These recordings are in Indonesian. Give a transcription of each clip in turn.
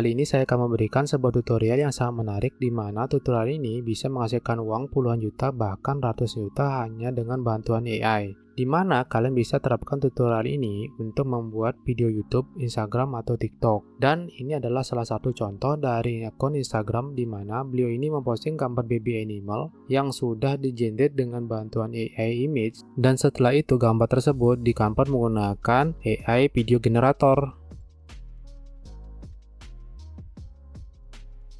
Kali ini saya akan memberikan sebuah tutorial yang sangat menarik di mana tutorial ini bisa menghasilkan uang puluhan juta bahkan ratusan juta hanya dengan bantuan AI. Di mana kalian bisa terapkan tutorial ini untuk membuat video YouTube, Instagram, atau TikTok. Dan ini adalah salah satu contoh dari akun Instagram di mana beliau ini memposting gambar baby animal yang sudah di-generate dengan bantuan AI image, dan setelah itu gambar tersebut di-convert menggunakan AI video generator.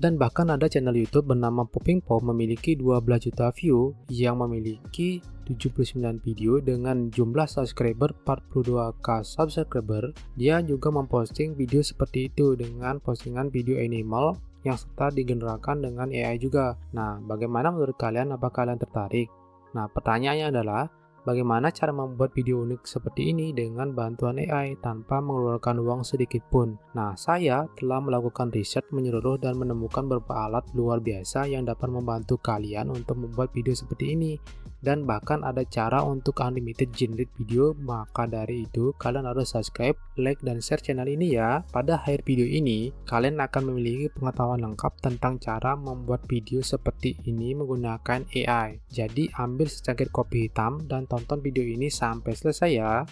Dan bahkan ada channel YouTube bernama Popping Pop memiliki 12 juta view yang memiliki 79 video dengan jumlah subscriber 42k subscriber. Dia juga memposting video seperti itu dengan postingan video animal yang serta digenerasikan dengan AI juga. Nah, bagaimana menurut kalian? Apakah kalian tertarik? Nah, pertanyaannya adalah bagaimana cara membuat video unik seperti ini dengan bantuan AI tanpa mengeluarkan uang sedikit pun? Nah, saya telah melakukan riset menyeluruh dan menemukan beberapa alat luar biasa yang dapat membantu kalian untuk membuat video seperti ini. Dan bahkan ada cara untuk unlimited generate video. Maka dari itu, kalian harus subscribe, like, dan share channel ini ya. Pada akhir video ini, kalian akan memiliki pengetahuan lengkap tentang cara membuat video seperti ini menggunakan AI. Jadi, ambil secangkir kopi hitam dan tonton video ini sampai selesai ya.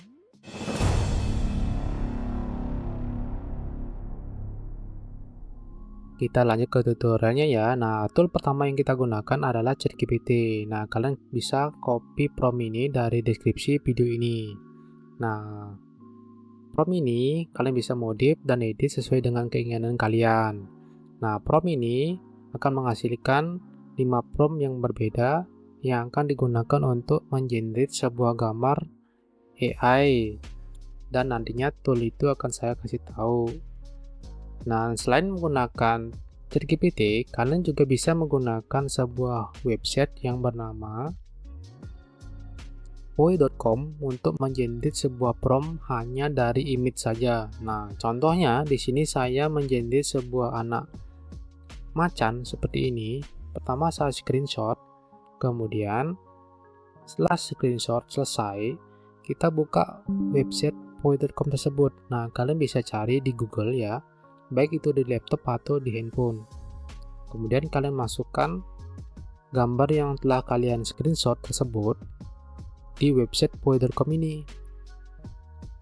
Kita lanjut ke tutorialnya ya. Nah, tool pertama yang kita gunakan adalah ChatGPT. Nah, kalian bisa copy prompt ini dari deskripsi video ini. Nah, prompt ini kalian bisa modif dan edit sesuai dengan keinginan kalian. Nah, prompt ini akan menghasilkan 5 prompt yang berbeda yang akan digunakan untuk mengenerate sebuah gambar AI. Dan nantinya tool itu akan saya kasih tahu. Nah, selain menggunakan ChatGPT, kalian juga bisa menggunakan sebuah website yang bernama Poi.com untuk mengenerate sebuah prompt hanya dari image saja. Nah, contohnya di sini saya mengenerate sebuah anak macan seperti ini. Pertama saya screenshot, kemudian setelah screenshot selesai, kita buka website Poi.com tersebut. Nah, kalian bisa cari di Google ya, baik itu di laptop atau di handphone. Kemudian kalian masukkan gambar yang telah kalian screenshot tersebut di website Poi.com ini.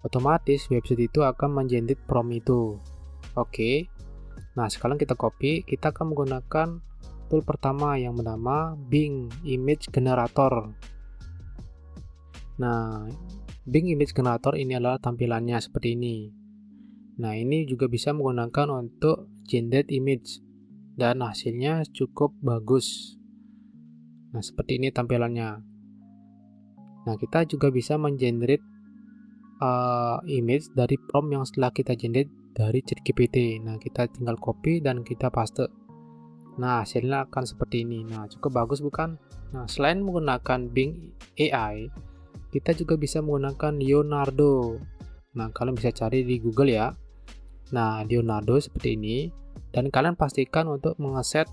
Otomatis website itu akan mengenerate prompt itu. Oke. Nah, sekarang kita copy. Kita akan menggunakan tool pertama yang bernama Bing Image Generator. Nah, Bing Image Generator ini adalah tampilannya seperti ini. Nah, ini juga bisa menggunakan untuk generate image dan hasilnya cukup bagus. Nah, seperti ini tampilannya. Nah, kita juga bisa mengenerate image dari prompt yang setelah kita generate dari ChatGPT. Nah, kita tinggal copy dan kita paste. Nah, hasilnya akan seperti ini. Nah, cukup bagus bukan? Nah, selain menggunakan Bing AI, kita juga bisa menggunakan Leonardo. Nah, kalian bisa cari di Google ya. Nah, Leonardo seperti ini, dan kalian pastikan untuk mengeset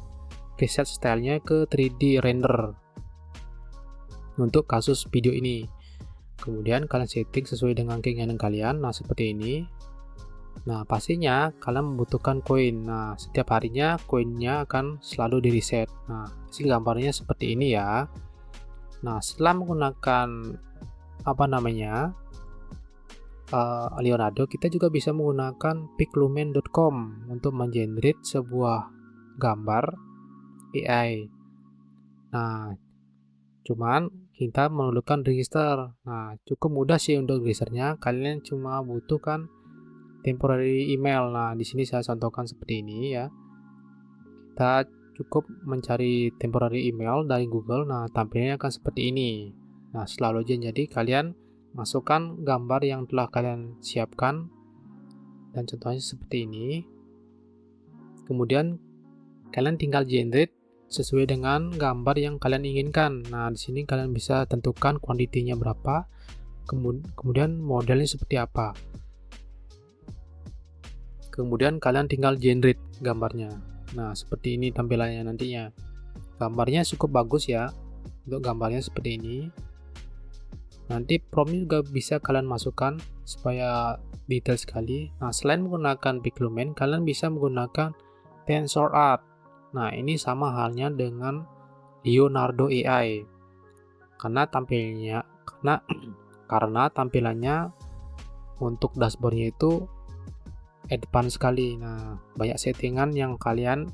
preset stylenya ke 3D render untuk kasus video ini. Kemudian kalian setting sesuai dengan keinginan kalian. Nah, seperti ini. Nah, pastinya kalian membutuhkan koin. Nah, setiap harinya koinnya akan selalu di reset. Nah, hasil gambarnya seperti ini ya. Nah, setelah menggunakan Leonardo, kita juga bisa menggunakan pixlumen.com untuk mengenerate sebuah gambar AI. Nah, cuman kita memerlukan register. Nah, cukup mudah sih untuk registernya. Kalian cuma butuhkan temporary email. Nah, di sini saya contohkan seperti ini ya. Kita cukup mencari temporary email dari Google. Nah, tampilnya akan seperti ini. Nah, setelah login, jadi kalian masukkan gambar yang telah kalian siapkan dan contohnya seperti ini. Kemudian kalian tinggal generate sesuai dengan gambar yang kalian inginkan. Nah, di sini kalian bisa tentukan kuantitinya berapa, kemudian modelnya seperti apa. Kemudian kalian tinggal generate gambarnya. Nah, seperti ini tampilannya nantinya. Gambarnya cukup bagus ya. Untuk gambarnya seperti ini. Nanti promptnya juga bisa kalian masukkan supaya detail sekali. Nah, selain menggunakan Pixelmator, kalian bisa menggunakan TensorArt. Nah, ini sama halnya dengan Leonardo AI. Karena tampilannya untuk dashboardnya itu advance sekali. Nah, banyak settingan yang kalian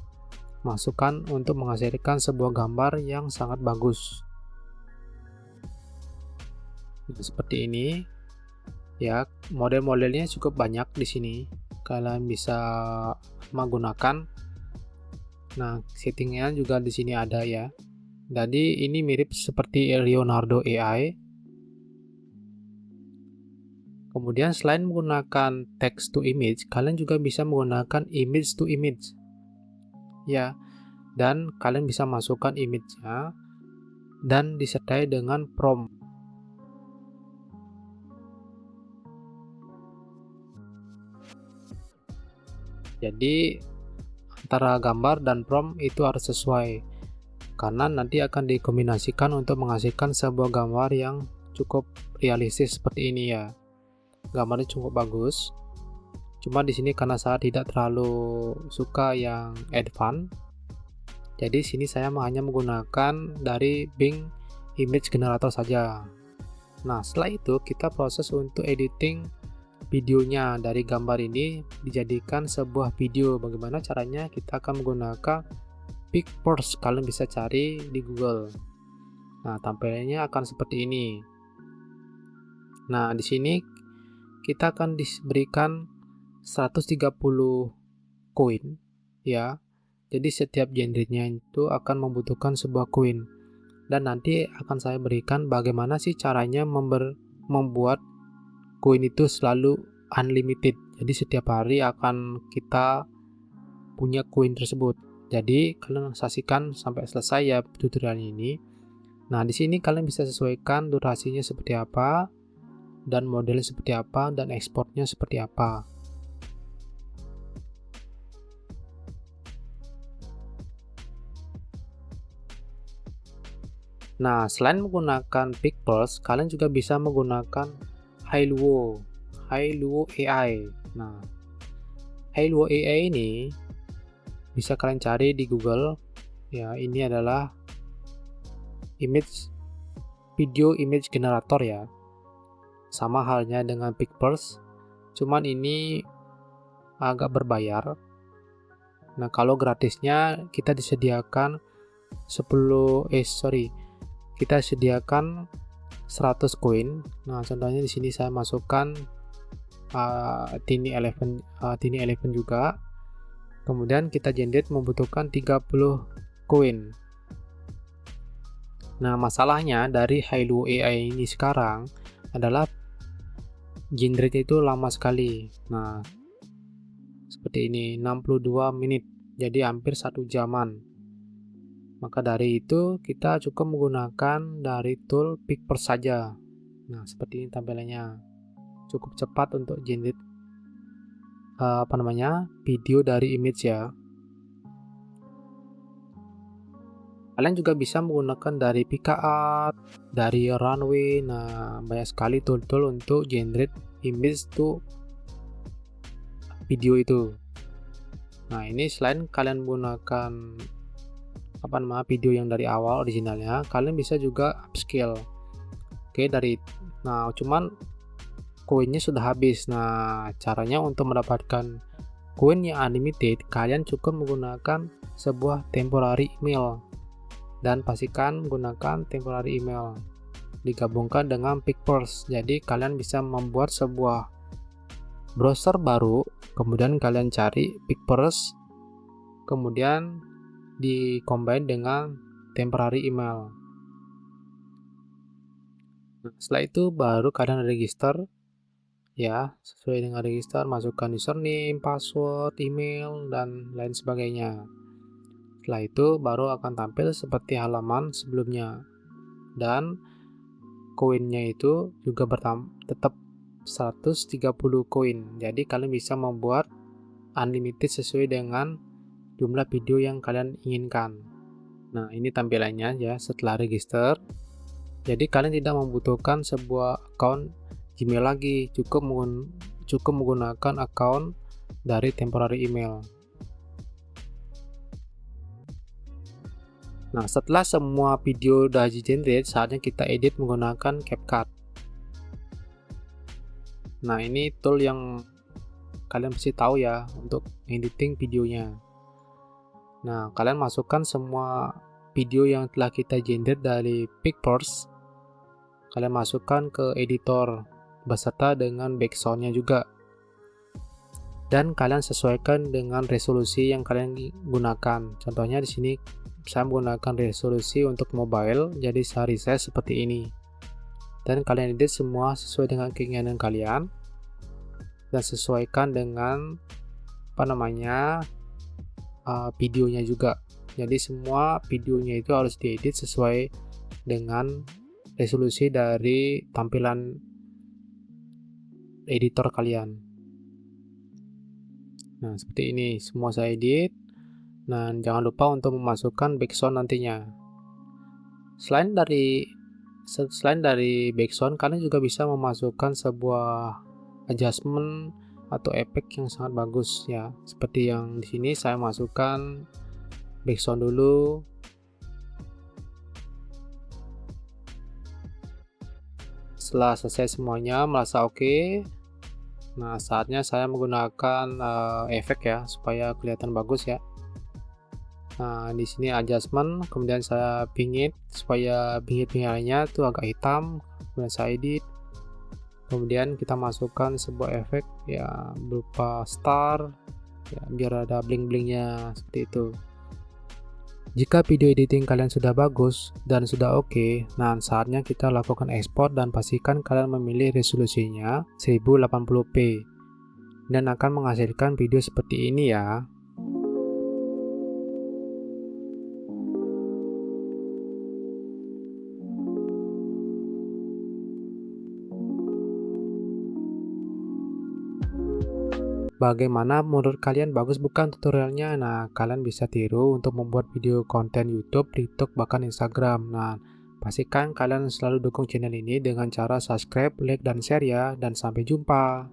masukkan untuk menghasilkan sebuah gambar yang sangat bagus. Nah, seperti ini. Ya, model-modelnya cukup banyak di sini. Kalian bisa menggunakan. Nah, settingnya juga di sini ada ya. Jadi ini mirip seperti Leonardo AI. Kemudian selain menggunakan text to image, kalian juga bisa menggunakan image to image. Ya, dan kalian bisa masukkan image-nya dan disertai dengan prompt. Jadi antara gambar dan prompt itu harus sesuai, karena nanti akan dikombinasikan untuk menghasilkan sebuah gambar yang cukup realistis seperti ini ya. Gambarnya cukup bagus. Cuma di sini karena saya tidak terlalu suka yang advance, jadi sini saya hanya menggunakan dari Bing Image Generator saja. Nah, setelah itu kita proses untuk editing videonya. Dari gambar ini dijadikan sebuah video. Bagaimana caranya? Kita akan menggunakan PicForce. Kalian bisa cari di Google. Nah, tampilannya akan seperti ini. Nah, di sini kita akan diberikan 130 koin ya. Jadi setiap genrenya itu akan membutuhkan sebuah koin. Dan nanti akan saya berikan bagaimana sih caranya membuat koin itu selalu unlimited. Jadi setiap hari akan kita punya koin tersebut. Jadi kalian saksikan sampai selesai ya tutorialnya ini. Nah, di sini kalian bisa sesuaikan durasinya seperti apa, dan modelnya seperti apa, dan ekspornya seperti apa. Nah, selain menggunakan PicForce, kalian juga bisa menggunakan Hailuo AI. Nah, Hailuo AI ini bisa kalian cari di Google. Ya, ini adalah video image generator ya. Sama halnya dengan PicForce, cuman ini agak berbayar. Nah, kalau gratisnya kita disediakan kita sediakan 100 koin. Nah, contohnya di sini saya masukkan Tiny Elephant juga. Kemudian kita generate membutuhkan 30 koin. Nah, masalahnya dari Hailuo AI ini sekarang adalah generate itu lama sekali. Nah, seperti ini 62 menit. Jadi hampir 1 jaman. Maka dari itu kita cukup menggunakan dari tool PicForce saja. Nah, seperti ini tampilannya. Cukup cepat untuk generate video dari image ya. Kalian juga bisa menggunakan dari PicaArt, dari Runway. Nah, banyak sekali tool-tool untuk generate image to video itu. Nah, ini selain kalian menggunakan video yang dari awal originalnya, kalian bisa juga upscale. Cuman koinnya sudah habis. Nah, caranya untuk mendapatkan koin yang unlimited, kalian cukup menggunakan sebuah temporary email, dan pastikan menggunakan temporary email digabungkan dengan PicForce. Jadi kalian bisa membuat sebuah browser baru, kemudian kalian cari PicForce, kemudian di-combine dengan temporary email. Nah, setelah itu baru kalian register ya, sesuai dengan register, masukkan username, password, email, dan lain sebagainya. Setelah itu baru akan tampil seperti halaman sebelumnya, dan koinnya itu juga tetap 130 koin. Jadi kalian bisa membuat unlimited sesuai dengan jumlah video yang kalian inginkan. Nah, ini tampilannya ya setelah register. Jadi kalian tidak membutuhkan sebuah account Gmail lagi, cukup menggunakan account dari temporary email. Nah, setelah semua video udah di-generate, saatnya kita edit menggunakan CapCut. Nah, ini tool yang kalian pasti tahu ya untuk editing videonya. Nah, kalian masukkan semua video yang telah kita generate dari Pictours. Kalian masukkan ke editor beserta dengan background-nya juga. Dan kalian sesuaikan dengan resolusi yang kalian gunakan. Contohnya di sini saya menggunakan resolusi untuk mobile, jadi saya resize seperti ini. Dan kalian edit semua sesuai dengan keinginan kalian dan sesuaikan dengan videonya juga. Jadi semua videonya itu harus diedit sesuai dengan resolusi dari tampilan editor kalian. Nah, seperti ini semua saya edit. Nah, jangan lupa untuk memasukkan background nantinya. Selain dari background, kalian juga bisa memasukkan sebuah adjustment atau efek yang sangat bagus ya. Seperti yang di sini saya masukkan background dulu. Setelah selesai semuanya merasa oke. Nah, saatnya saya menggunakan efek ya supaya kelihatan bagus ya. Nah, di sini adjustment, kemudian saya pingit supaya bingit-bingitannya tuh agak hitam, kemudian saya edit. Kemudian kita masukkan sebuah efek ya berupa star ya, biar ada bling-blingnya seperti itu. Jika video editing kalian sudah bagus dan sudah oke, nah saatnya kita lakukan ekspor dan pastikan kalian memilih resolusinya 1080p dan akan menghasilkan video seperti ini ya. Bagaimana menurut kalian, bagus bukan tutorialnya? Nah, kalian bisa tiru untuk membuat video konten YouTube, TikTok, bahkan Instagram. Nah, pastikan kalian selalu dukung channel ini dengan cara subscribe, like, dan share ya. Dan sampai jumpa.